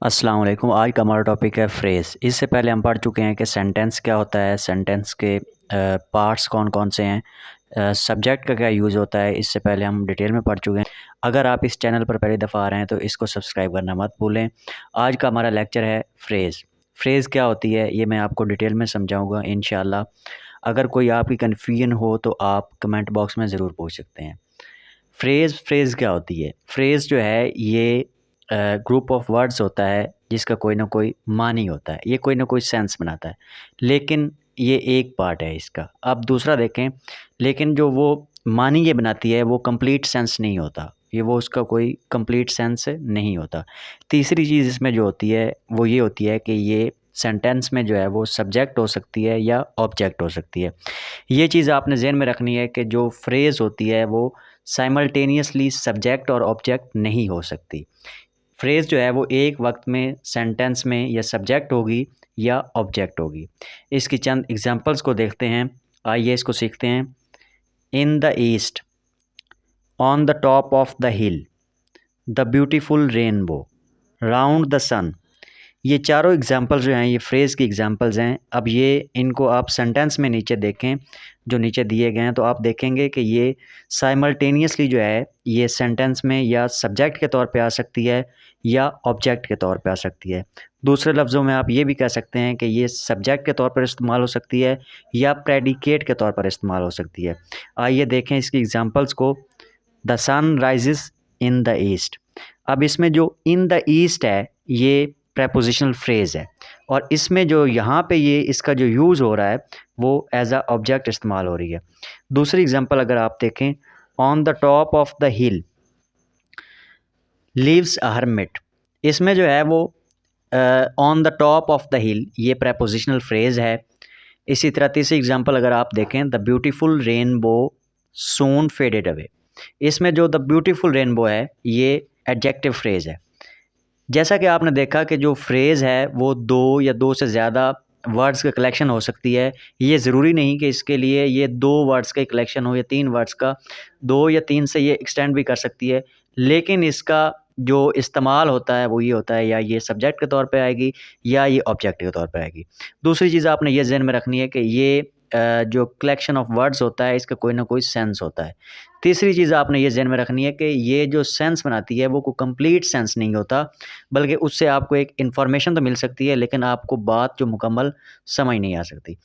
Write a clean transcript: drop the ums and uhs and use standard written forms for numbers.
अस्सलाम वालेकुम। आज का हमारा टॉपिक है फ्रेज़। इससे पहले हम पढ़ चुके हैं कि सेंटेंस क्या होता है, सेंटेंस के पार्ट्स कौन कौन से हैं, सब्जेक्ट का क्या यूज़ होता है। इससे पहले हम डिटेल में पढ़ चुके हैं। अगर आप इस चैनल पर पहली दफ़ा आ रहे हैं तो इसको सब्सक्राइब करना मत भूलें। आज का हमारा लेक्चर है फ्रेज़। फ्रेज़ क्या होती है ये मैं आपको डिटेल में समझाऊँगा इंशाअल्लाह। अगर कोई आपकी कन्फ्यूजन हो तो आप कमेंट बॉक्स में ज़रूर पूछ सकते हैं। फ्रेज़ क्या होती है? फ्रेज़ जो है ये ग्रुप ऑफ वर्ड्स होता है जिसका कोई ना कोई मानी होता है, ये कोई ना कोई सेंस बनाता है, लेकिन ये एक पार्ट है इसका। अब दूसरा देखें, लेकिन जो वो मानी ये बनाती है वो कंप्लीट सेंस नहीं होता, ये वो उसका कोई कंप्लीट सेंस नहीं होता। तीसरी चीज़ इसमें जो होती है वो ये होती है कि ये सेंटेंस में जो है वो सब्जेक्ट हो सकती है या ऑब्जेक्ट हो सकती है। ये चीज़ आपने ज़हन में रखनी है कि जो फ्रेज़ होती है वो साइमल्टेनियसली सब्जेक्ट और ऑब्जेक्ट नहीं हो सकती। फ्रेज़ जो है वो एक वक्त में सेंटेंस में या सब्जेक्ट होगी या ऑब्जेक्ट होगी। इसकी चंद एग्जांपल्स को देखते हैं, आइए इसको सीखते हैं। In the east, on the top of the hill, the beautiful rainbow, round the sun. ये चारों एग्जांपल्स जो हैं ये फ्रेज़ की एग्जांपल्स हैं। अब ये इनको आप सेंटेंस में नीचे देखें, जो नीचे दिए गए हैं, तो आप देखेंगे कि ये साइमल्टेनियसली जो है ये सेंटेंस में या सब्जेक्ट के तौर पे आ सकती है या ऑब्जेक्ट के तौर पे आ सकती है। दूसरे लफ्ज़ों में आप ये भी कह सकते हैं कि ये सब्जेक्ट के तौर पर इस्तेमाल हो सकती है या प्रेडिकेट के तौर पर इस्तेमाल हो सकती है। आइए देखें इसकी एग्जांपल्स को। The sun rises in the east. अब इसमें जो इन द ईस्ट है ये प्रेपोजिशनल फ्रेज़ है और इसमें जो यहाँ पे ये इसका जो यूज़ हो रहा है वो एज अ ऑब्जेक्ट इस्तेमाल हो रही है। दूसरी एग्जांपल अगर आप देखें, on the top of the hill lives a hermit. इसमें जो है वो on the top of the hill ये प्रेपोजिशनल फ्रेज़ है। इसी तरह तीसरी एग्जांपल अगर आप देखें, the beautiful rainbow soon faded away. इसमें जो द ब्यूटीफुल रेनबो है ये एडजेक्टिव फ्रेज़ है। जैसा कि आपने देखा कि जो फ्रेज़ है वो दो या दो से ज़्यादा वर्ड्स का कलेक्शन हो सकती है। ये ज़रूरी नहीं कि इसके लिए ये दो वर्ड्स का कलेक्शन हो या तीन वर्ड्स का, दो या तीन से ये एक्सटेंड भी कर सकती है। लेकिन इसका जो इस्तेमाल होता है वो ये होता है या ये सब्जेक्ट के तौर पे आएगी या ये ऑब्जेक्ट के तौर पे आएगी। दूसरी चीज़ आपने ये ज़हन में रखनी है कि ये जो कलेक्शन ऑफ वर्ड्स होता है इसका कोई ना कोई सेंस होता है। तीसरी चीज़ आपने ये ज़हन में रखनी है कि ये जो सेंस बनाती है वो कोई कंप्लीट सेंस नहीं होता, बल्कि उससे आपको एक इन्फॉर्मेशन तो मिल सकती है लेकिन आपको बात जो मुकम्मल समझ नहीं आ सकती।